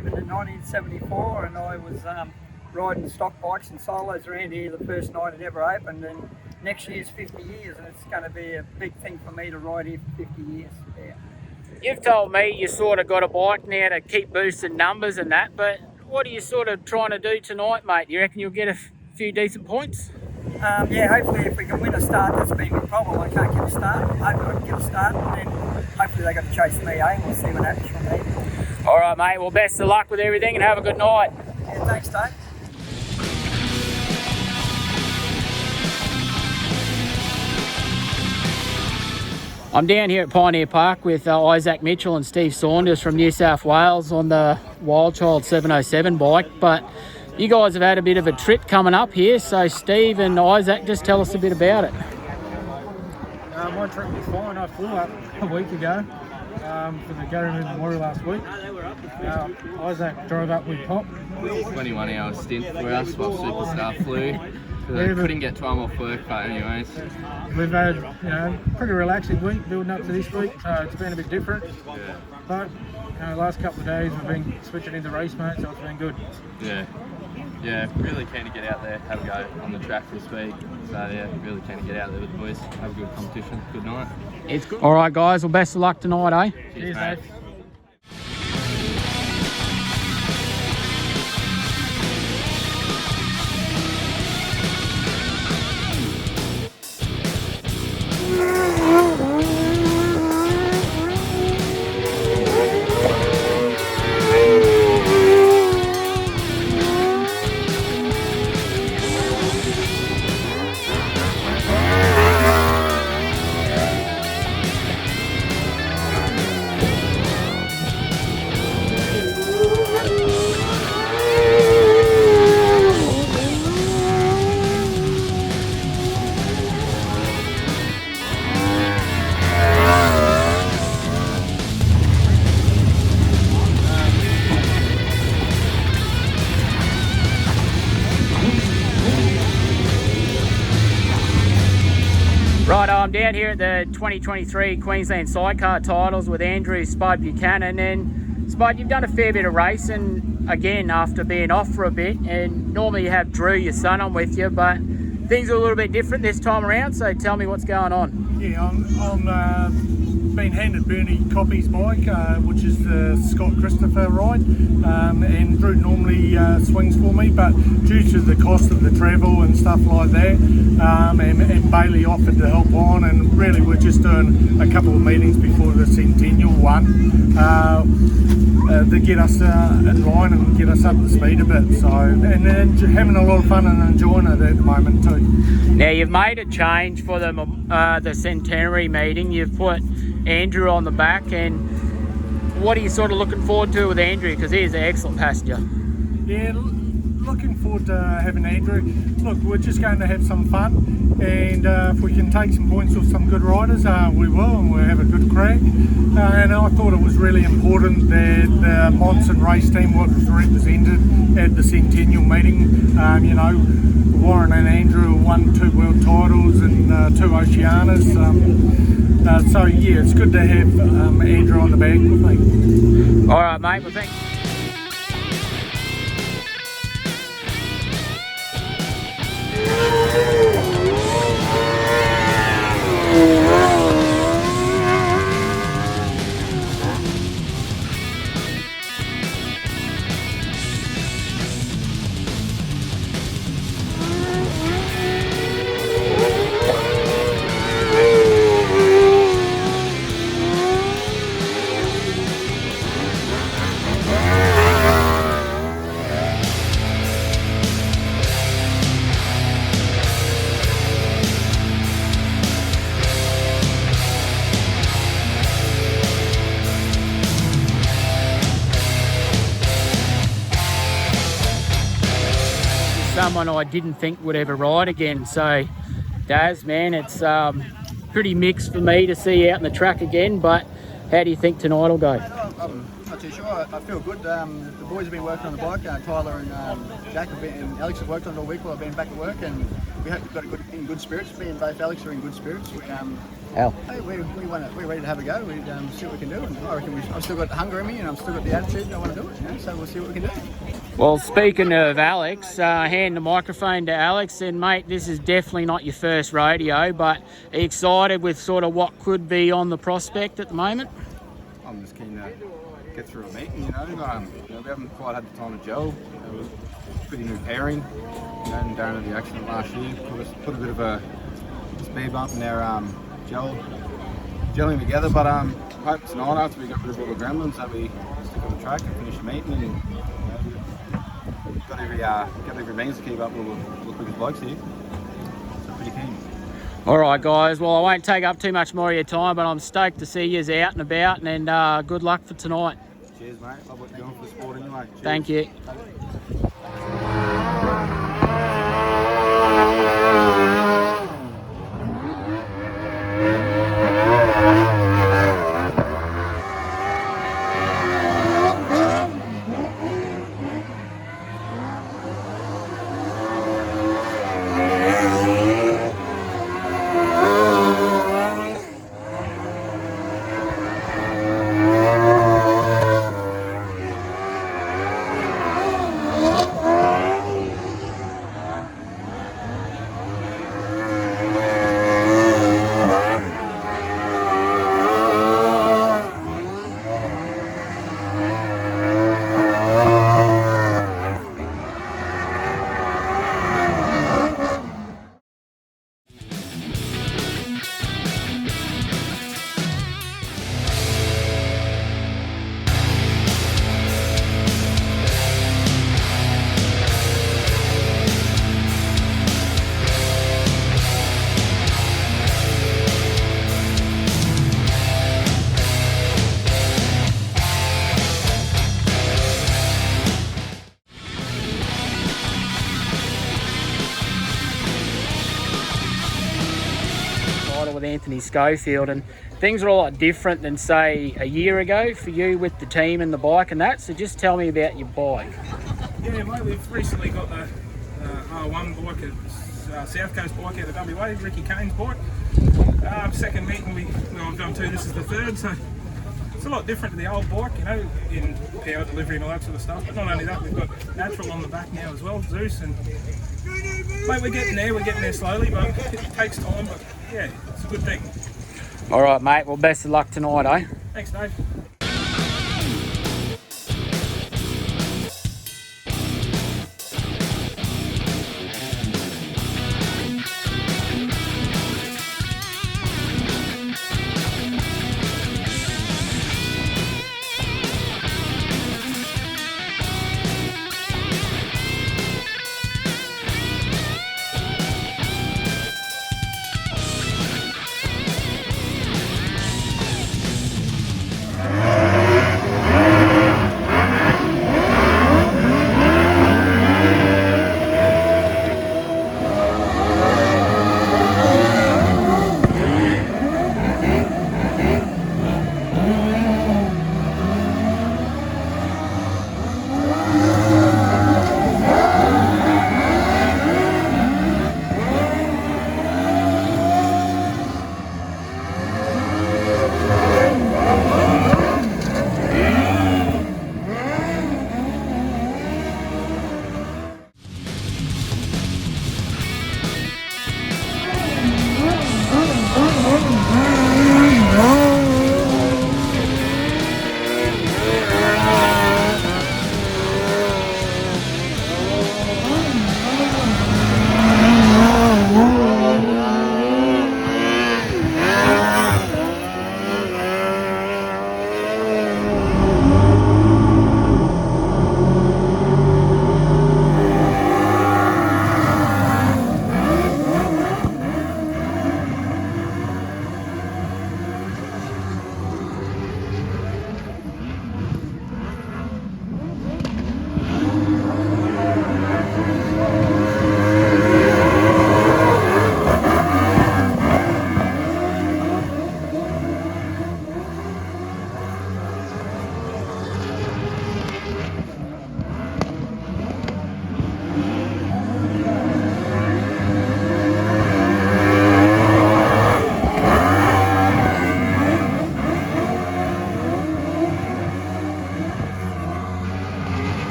opened in 1974, and I was riding stock bikes and solos around here the first night it ever opened, and next year's 50 years, and it's going to be a big thing for me to ride here for 50 years. Yeah. You've told me you sort of got a bike now to keep boosting numbers and that, but what are you sort of trying to do tonight, mate? You reckon you'll get a few decent points? Yeah, hopefully if we can win a start, that's been my problem. I can't get a start. Hopefully I can get a start, and then hopefully they got to chase me, eh? We'll see what happens from there. All right, mate. Well, best of luck with everything and have a good night. Yeah, thanks, Dave. I'm down here at Pioneer Park with Isaac Mitchell and Steve Saunders from New South Wales on the Wild Child 707 bike, but you guys have had a bit of a trip coming up here, so Steve and Isaac, just tell us a bit about it. My trip was fine. I flew up a week ago for the Garrymede Memorial last week. Isaac drove up with Pop. 21-hour stint for us while Superstar flew. Couldn't get time off work, but anyways. We've had pretty relaxing week building up to this week, so it's been a bit different. Yeah. But the last couple of days we've been switching into race mode, so it's been good. Yeah, really keen to get out there, have a go on the track this week. So yeah, really keen to get out there with the boys, have a good competition, good night. It's good. All right, guys. Well, best of luck tonight, eh? Cheers, mate. Right, I'm down here at the 2023 Queensland sidecar titles with Andrew Spud Buchanan, and Spud, you've done a fair bit of racing again after being off for a bit, and normally you have Drew, your son, on with you, but things are a little bit different this time around, so tell me what's going on. Yeah, I'm been handed Bernie Coppy's bike, which is the Scott Christopher ride, and Drew normally swings for me, but due to the cost of the travel and stuff like that, and Bailey offered to help on, and really we're just doing a couple of meetings before the Centennial one to get us in line and get us up to speed a bit. So, and having a lot of fun and enjoying it at the moment too. Now you've made a change for the centenary meeting. You've put Andrew on the back, and what are you sort of looking forward to with Andrew, because he's an excellent passenger? Yeah, looking forward to having Andrew. Look, we're just going to have some fun, and if we can take some points off some good riders, we will, and we'll have a good crack. And I thought it was really important that the Monson race team was represented at the Centennial meeting. Warren and Andrew won 2 world titles and 2 Oceanas. So yeah, it's good to have Andrew on the back with me. All right, mate. Well, thanks. Someone I didn't think would ever ride again. So Daz, man, it's pretty mixed for me to see you out in the track again, but how do you think tonight will go? Not too sure. I feel good. The boys have been working on the bike. Tyler and Jack and Alex have worked on it all week while I've been back at work, and we hope we've got in good spirits. Me and both Alex are in good spirits. Hey, we're ready to have a go. We see what we can do, and I reckon I've still got the hunger in me, and I've still got the attitude, and I want to do it. So we'll see what we can do. Well, speaking of Alex, hand the microphone to Alex, and mate, this is definitely not your first rodeo, but are you excited with sort of what could be on the prospect at the moment? I'm just keen to get through a meeting, we haven't quite had the time to gel. It was a pretty new pairing, and down at the accident last year, put a bit of a speed bump in their gelling together, but hope tonight after we get rid of all the gremlins that we stick on the track and finish the meeting, and got every means to keep up with the quickest blokes here, so pretty keen. All right, guys. Well, I won't take up too much more of your time, but I'm stoked to see you out and about, and good luck for tonight. Cheers, mate. Love what you're doing for the sport anyway. Cheers. Thank you. With Anthony Schofield, and things are a lot different than say a year ago for you with the team and the bike and that, so just tell me about your bike. Yeah, mate, we've recently got the R1 bike, South Coast bike out of WA, Ricky Cohen's bike. Second meeting I've done two, this is the third, so it's a lot different to the old bike, in power delivery and all that sort of stuff. But not only that, we've got natural on the back now as well, Zeus, and mate, we're getting there slowly, but it takes time, but yeah, it's a good thing. All right, mate, well, best of luck tonight, eh? Thanks, Dave.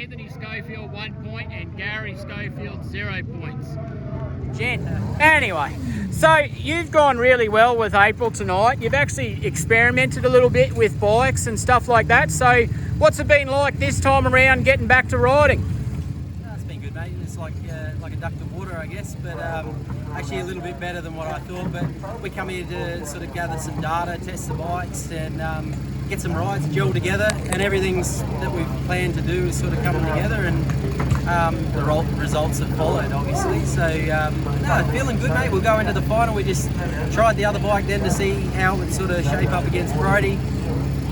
Anthony Schofield 1 point and Gary Schofield 0 points. Jen. Anyway, so you've gone really well with April tonight. You've actually experimented a little bit with bikes and stuff like that. So what's it been like this time around getting back to riding? It's been good, mate. It's like a duck to water, I guess, but actually a little bit better than what I thought. But we come here to sort of gather some data, test the bikes, and get some rides gel together, and everything's that we've planned to do is sort of coming together, and the results have followed, obviously. So no, feeling good, mate. We'll go into the final. We just tried the other bike then to see how it would sort of shape up against Brodie.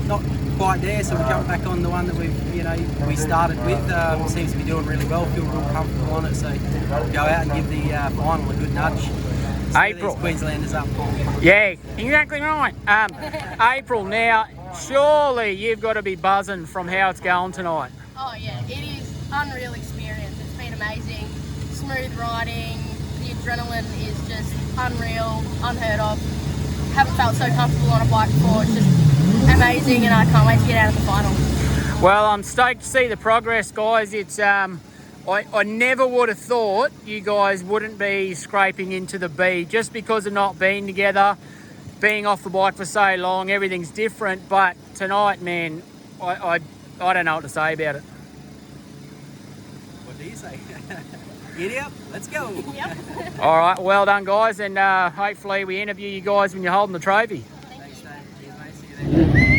Not quite there, so we jumped back on the one that we started with. Seems to be doing really well. Feel real comfortable on it, so we'll go out and give the final a good nudge. April. Queenslanders up. Yeah, exactly right. April, now surely you've got to be buzzing from how it's going tonight. Oh yeah, it is unreal experience. It's been amazing. Smooth riding, the adrenaline is just unreal, unheard of. Haven't felt so comfortable on a bike before. It's just amazing, and I can't wait to get out of the final. Well, I'm stoked to see the progress, guys. It's I never would have thought you guys wouldn't be scraping into the B just because of not being together, being off the bike for so long. Everything's different, but tonight, man, I don't know what to say about it. What do you say? Giddy up, let's go. Yep. All right, well done, guys, and hopefully we interview you guys when you're holding the trophy. Thanks, Dave. Cheers, mate. See you then.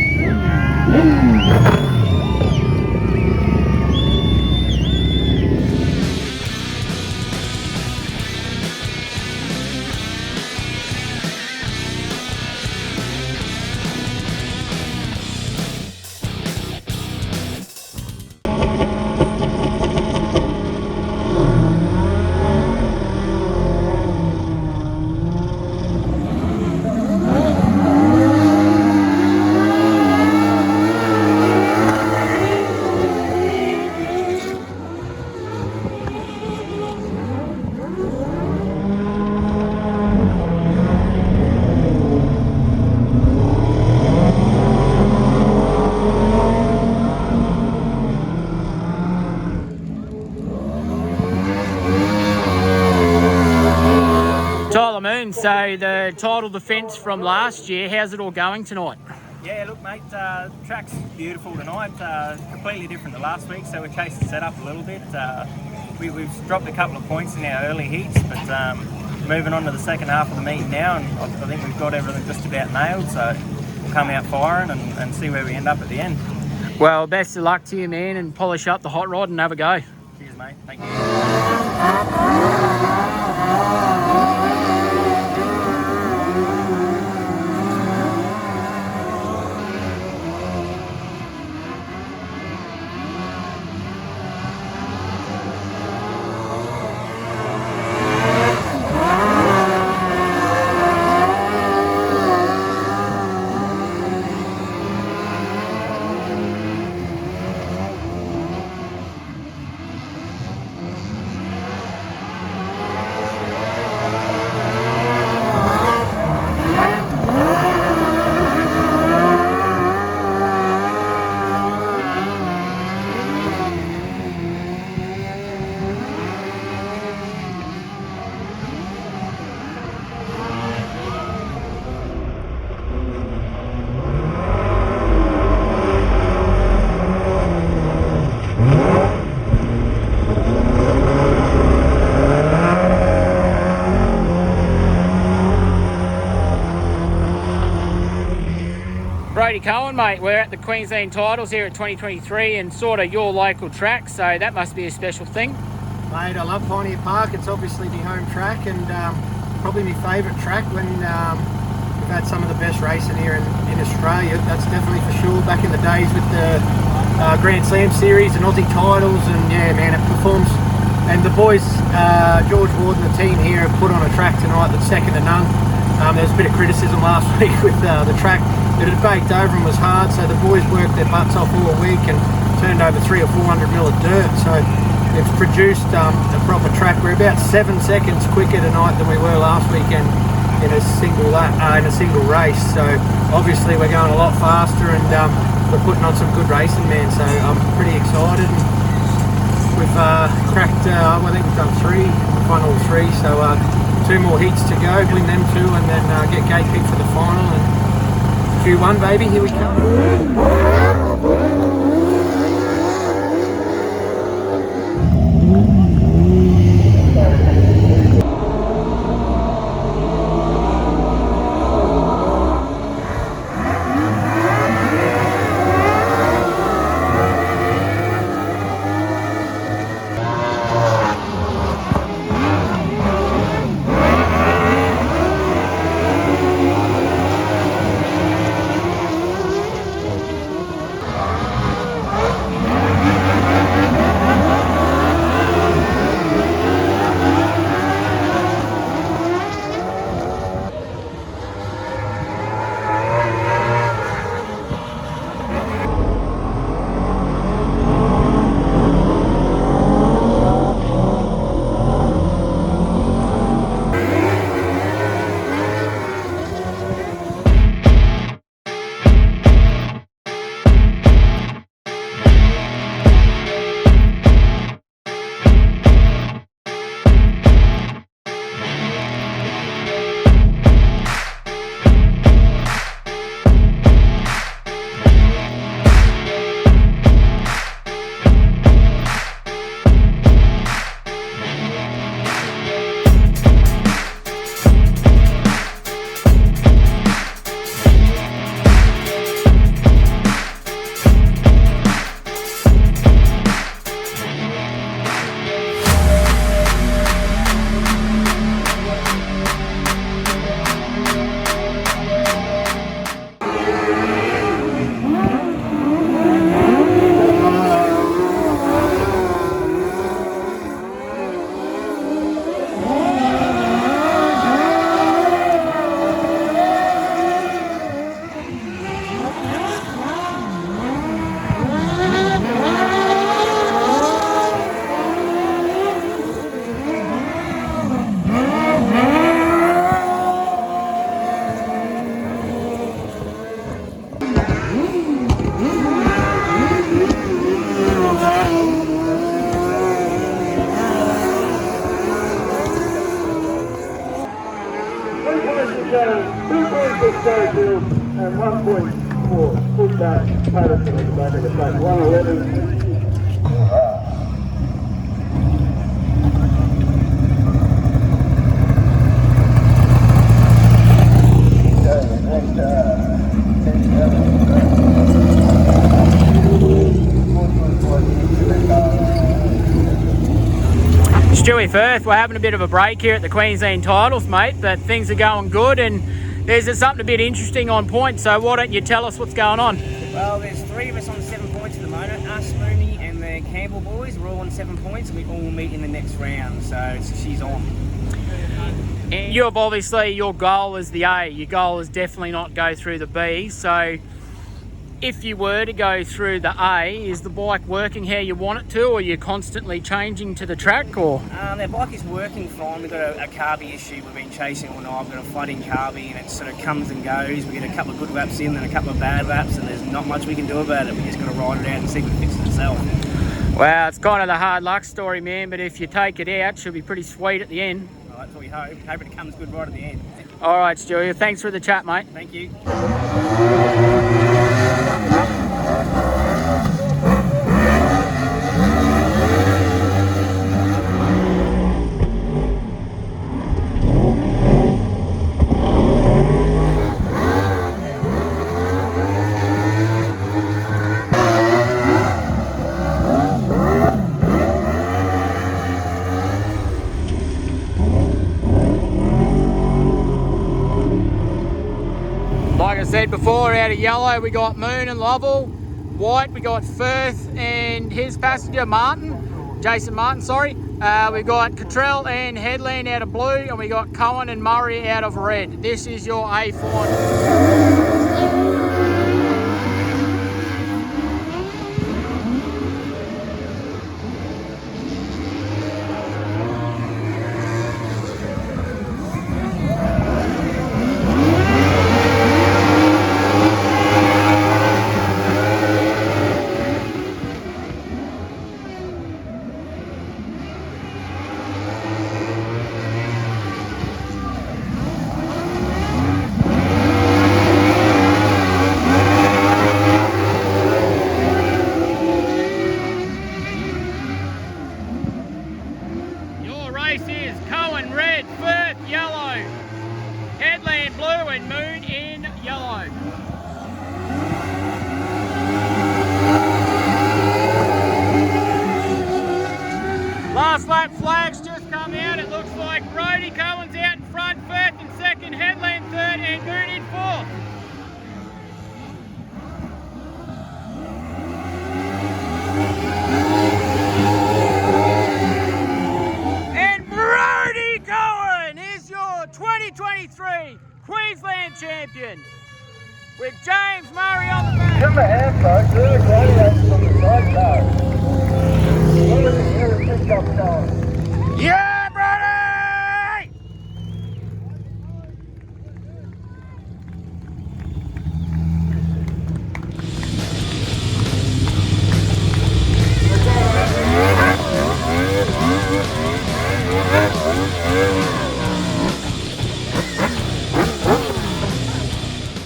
So the title defence from last year, how's it all going tonight? Yeah, look, mate, track's beautiful tonight. Completely different to last week, so we chased the setup a little bit. We've dropped a couple of points in our early heats, but moving on to the second half of the meet now, and I think we've got everything just about nailed, so we'll come out firing and see where we end up at the end. Well, best of luck to you, man, and polish up the hot rod and have a go. Cheers, mate. Thank you. Brodie Cohen, mate, we're at the Queensland titles here at 2023 and sort of your local track, so that must be a special thing. Mate, I love Pioneer Park. It's obviously my home track and probably my favourite track when we've had some of the best racing here in Australia. That's definitely for sure. Back in the days with the Grand Slam Series and Aussie titles, and yeah, man, it performs. And the boys, George Ward and the team here have put on a track tonight that's second to none. There was a bit of criticism last week with the track. It had baked over and was hard, so the boys worked their butts off all week and turned over 300 or 400 mil of dirt. So it's produced a proper track. We're about 7 seconds quicker tonight than we were last weekend in a single race. So obviously we're going a lot faster, and we're putting on some good racing, man. So I'm pretty excited. And cracked, I think we've done 3, final 3, so 2 more heats to go, win them 2 and then get gate picked for the final. And Q1 baby, here we come. And 1.4 full back Patterson at the back of the track, 111. Stewie Firth, we're having a bit of a break here at the Queensland titles, mate, but things are going good and there's something a bit interesting on point, so why don't you tell us what's going on? Well, there's 3 of us on 7 points at the moment, us, Mooney and the Campbell boys, we're all on 7 points and we all meet in the next round, so she's on. And you have obviously, your goal is the A, your goal is definitely not go through the B, so if you were to go through the A, is the bike working how you want it to, or are you constantly changing to the track, or? Their bike is working fine. We've got a carby issue we've been chasing all night. We've got a flooding carby and it sort of comes and goes. We get a couple of good laps in and a couple of bad laps and there's not much we can do about it. We just got to ride it out and see if it fixes itself. Well, it's kind of the hard luck story, man, but if you take it out, it should be pretty sweet at the end. Well, that's what we hope. Hope it comes good right at the end. All right, Stewie, thanks for the chat, mate. Thank you. Like I said before, out of yellow we got Moon and Lovell. White we got Firth and his passenger Jason Martin, sorry. We got Cottrell and Headland out of blue, and we got Cohen and Murray out of red. This is your A final. Right, flags just come out. It looks like Brodie, Cohen's out in front, first and second, Headland third, and Brodie in fourth. And Brodie Cohen is your 2023 Queensland champion, with James Murray on the back. Number half, folks. Really great racing on the sidecar. Yeah, Brodie!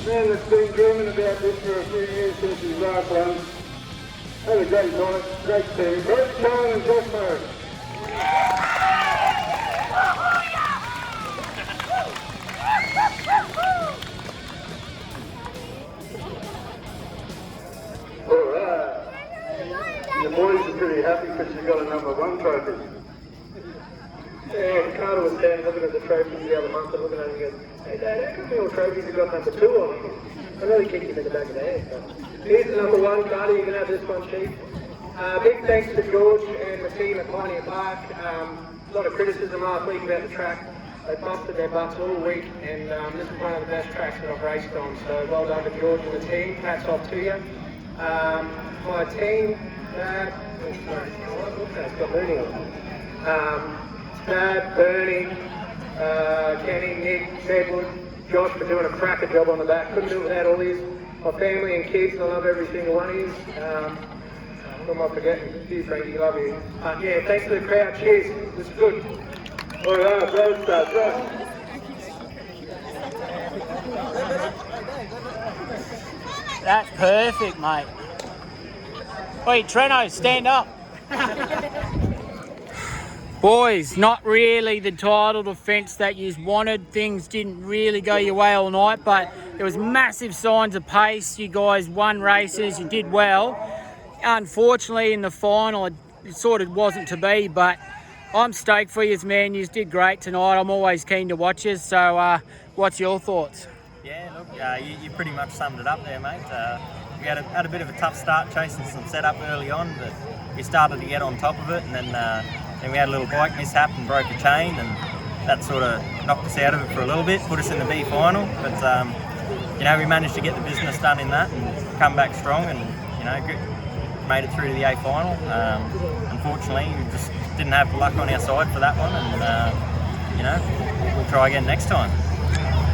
Man that's been dreaming about this for a few years since his last one. Had a great night, great team. Brodie Cohen and Josh Murray. Alright. The boys are pretty happy because you got a #1 trophy. Yeah, Carter was down looking at the trophies the other month and looking at it and goes, hey Dad, how come your trophies have got #2 on them? I really kicked him in the back of the head. But here's the #1, Carter, you can have this one, Chief. Big thanks to George and the team at Pioneer Park. A lot of criticism last week about the track. They busted their butts all week, and this is one of the best tracks that I've raced on. So well done to George and the team. Hats off to you. My team, it's got Bernie on. Dad, Bernie, Kenny, Nick, Edward, Josh for doing a cracker job on the back. Couldn't do it without all these. My family and kids, I love every single one of you. Who am I forgetting? Cheers, Frankie, love you. Yeah, thanks to the crowd. Cheers. It was good. All right, bro, start. That's perfect, mate. Wait, Trento, stand up. Boys, not really the title defence that you wanted. Things didn't really go your way all night, but there was massive signs of pace. You guys won races, you did well. Unfortunately, in the final, it sort of wasn't to be, but I'm stoked for you, man. You did great tonight. I'm always keen to watch you, so what's your thoughts? Yeah, look, you pretty much summed it up there, mate. We had a bit of a tough start chasing some setup early on, but we started to get on top of it, and then we had a little bike mishap and broke a chain, and that sort of knocked us out of it for a little bit, put us in the B final. But you know, we managed to get the business done in that and come back strong, and you know, made it through to the A final. Unfortunately, we just didn't have the luck on our side for that one, and you know, we'll try again next time.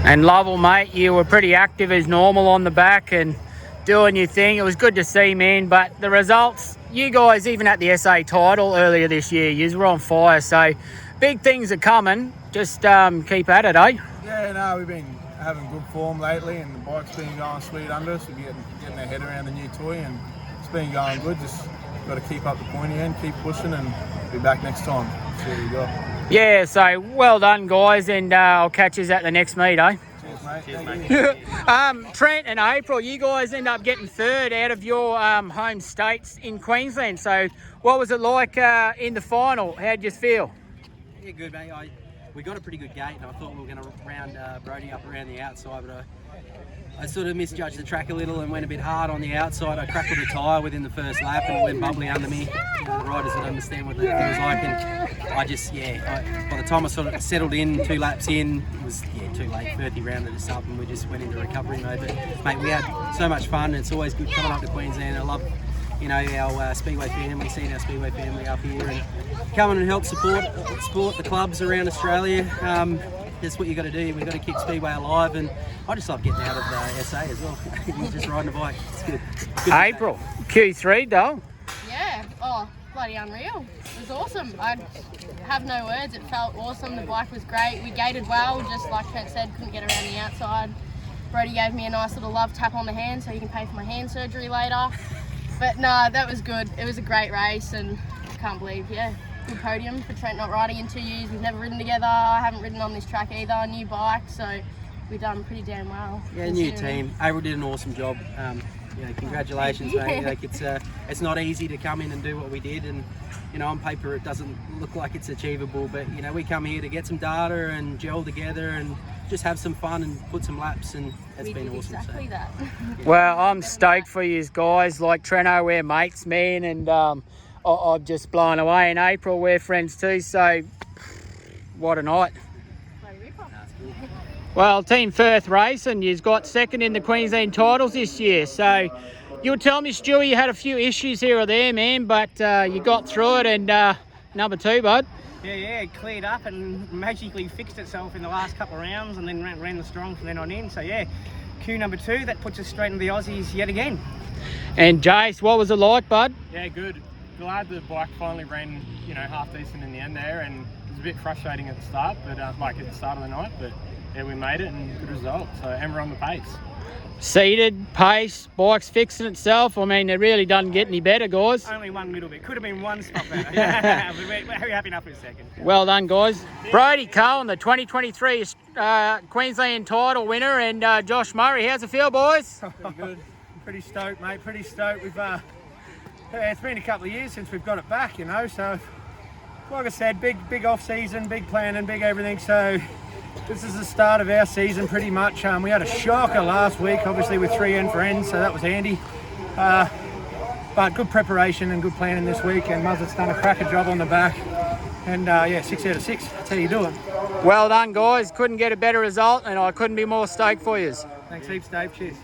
And Lovell, mate, you were pretty active as normal on the back and doing your thing. It was good to see, man, but the results, you guys, even at the SA title earlier this year, you were on fire, so big things are coming. Just keep at it, eh? Yeah, no, we've been having good form lately, and the bike's been going sweet under us. We're getting our head around the new toy, and it's been going good. Just got to keep up the pointy end, keep pushing, and be back next time. See what we got. Yeah, so well done, guys, and I'll catch you at the next meet, eh? Cheers, mate. Cheers, mate. Trent and April, you guys end up getting third out of your home states in Queensland. So what was it like in the final? How'd you feel? Yeah, good, mate. We got a pretty good gate, and I thought we were going to round Brodie up around the outside, but I sort of misjudged the track a little and went a bit hard on the outside. I crackled a tyre within the first lap and it went bubbly under me. The riders would understand what that feels like, and I just, by the time I sort of settled in, 2 laps in, it was too late. 30 rounded us up and we just went into recovery mode. But mate, we had so much fun. It's always good coming up to Queensland. I love, you know, our Speedway family, seeing our Speedway family up here and coming and help support the clubs around Australia. That's what you got to do. We've got to keep Speedway alive, and I just love getting out of SA as well. Just riding a bike. It's good. April, Q3, though. Yeah. Oh, bloody unreal. It was awesome. I have no words. It felt awesome. The bike was great. We gated well, just like Trent said, couldn't get around the outside. Brodie gave me a nice little love tap on the hand so he can pay for my hand surgery later. But no, that was good. It was a great race, and I can't believe, good podium for Trent not riding in 2 years. We've never ridden together. I haven't ridden on this track either. New bike, so we've done pretty damn well. Yeah, new team. April did an awesome job. Congratulations, mate. Like it's not easy to come in and do what we did, and on paper it doesn't look like it's achievable, but we come here to get some data and gel together and just have some fun and put some laps, and it's been awesome. Exactly that. Well, I'm stoked for you guys. Like Trento, we're mates, man, and I'm just blown away. In April, we're friends too, so what a night. Well, Team Firth Racing, you've got second in the Queensland titles this year, so you were telling me, Stewie, you had a few issues here or there, man, but you got through it, and number 2, bud. Yeah, it cleared up and magically fixed itself in the last couple of rounds, and then ran the strong from then on in. So yeah, Q number 2, that puts us straight into the Aussies yet again. And Jace, what was it like, bud? Yeah, good. Glad the bike finally ran, half decent in the end there, and it was a bit frustrating at the start, but at the start of the night, but yeah, we made it and good result. So, and we're on the pace. Seated, pace, bike's fixing itself. I mean, it really doesn't get any better, guys. Only one little bit. Could have been one spot better. We're happy enough with second. Well done, guys. Brodie Cohen, the 2023 Queensland title winner, and Josh Murray. How's it feel, boys? Pretty good. Pretty stoked, mate. Pretty stoked. We've it's been a couple of years since we've got it back, so like I said, big off season, big planning, big everything. So this is the start of our season pretty much. We had a shocker last week, obviously with 3N for N, so that was handy. But good preparation and good planning this week, and Muzzet's done a cracker job on the back. And 6 out of 6, that's how you do it. Well done, guys. Couldn't get a better result, and I couldn't be more stoked for you. Thanks heaps, Dave. Cheers.